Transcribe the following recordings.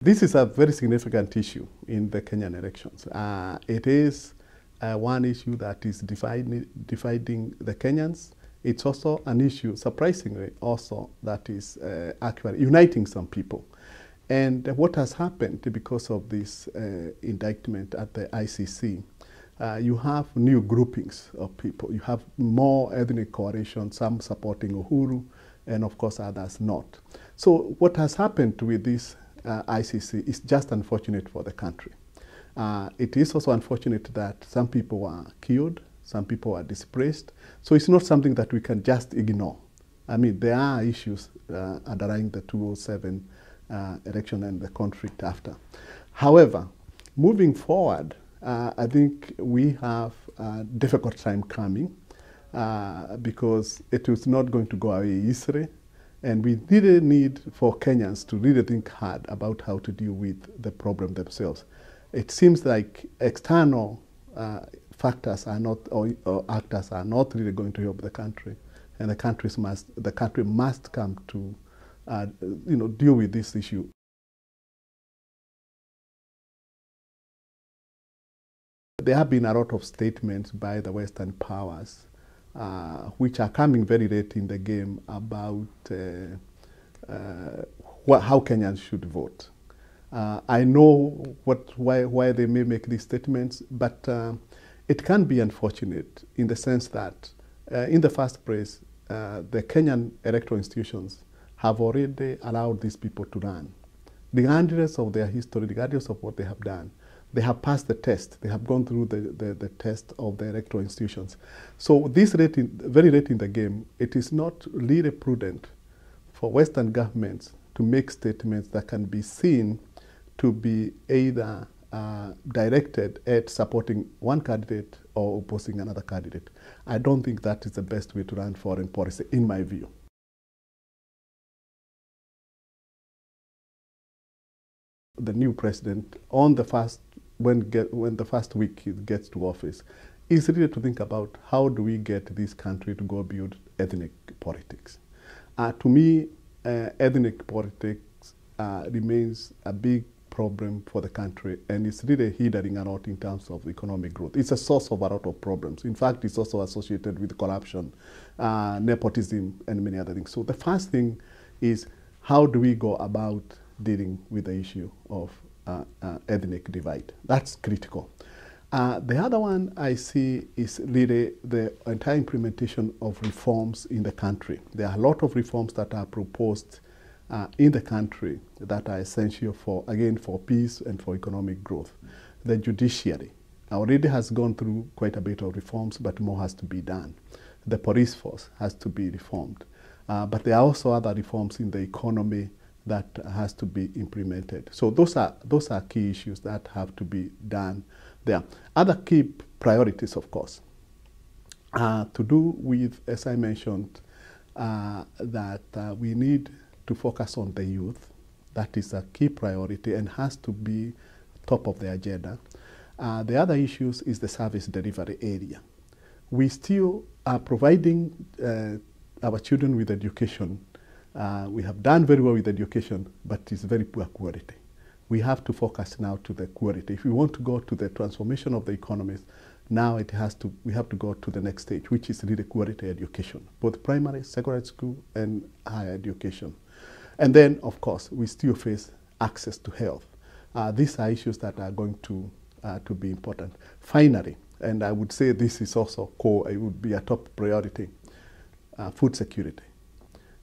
This is a very significant issue in the Kenyan elections. It is one issue that is dividing the Kenyans. It's also an issue, surprisingly, also that is actually uniting some people. And what has happened because of this indictment at the ICC, you have new groupings of people. You have more ethnic coalition, some supporting Uhuru, and of course others not. So what has happened with this ICC is just unfortunate for the country. It is also unfortunate that some people were killed, some people were displaced. So it's not something that we can just ignore. I mean, there are issues underlying the 2007 election and the conflict after. However, moving forward, I think we have a difficult time coming because it is not going to go away easily. And we really need for Kenyans to really think hard about how to deal with the problem themselves. It seems like external factors are not, or actors are not really going to help the country, and the country must come to, deal with this issue. There have been a lot of statements by the Western powers which are coming very late in the game about how Kenyans should vote. I know why they may make these statements, but it can be unfortunate in the sense that, in the first place, the Kenyan electoral institutions have already allowed these people to run. Regardless of their history, regardless of what they have done, they have passed the test. They have gone through the test of the electoral institutions. So this very late in the game, it is not really prudent for Western governments to make statements that can be seen to be either directed at supporting one candidate or opposing another candidate. I don't think that is the best way to run foreign policy, in my view. The new president, on the first, when the first week he gets to office, is really to think about how do we get this country to go beyond ethnic politics. To me, ethnic politics remains a big problem for the country, and it's really hindering a lot in terms of economic growth. It's a source of a lot of problems. In fact, it's also associated with corruption, nepotism, and many other things. So the first thing is, how do we go about dealing with the issue of ethnic divide? That's critical. The other one I see is really the entire implementation of reforms in the country. There are a lot of reforms that are proposed in the country that are essential for, again, for peace and for economic growth. The judiciary already has gone through quite a bit of reforms, but more has to be done. The police force has to be reformed. But there are also other reforms in the economy that has to be implemented. So those are key issues that have to be done there. Other key priorities, of course, to do with, as I mentioned, that we need to focus on the youth. That is a key priority and has to be top of the agenda. The other issues is the service delivery area. We still are providing our children with education. We have done very well with education, but it's very poor quality. We have to focus now to the quality. If we want to go to the transformation of the economies, now we have to go to the next stage, which is really quality education, both primary, secondary school, and higher education. And then, of course, we still face access to health. These are issues that are going to be important. Finally, and I would say this is also core, it would be a top priority, food security.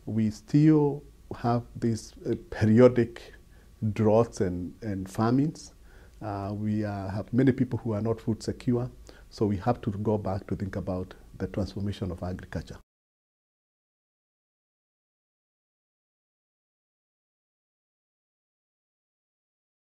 We still have these periodic droughts and famines. We have many people who are not food secure, so we have to go back to think about the transformation of agriculture.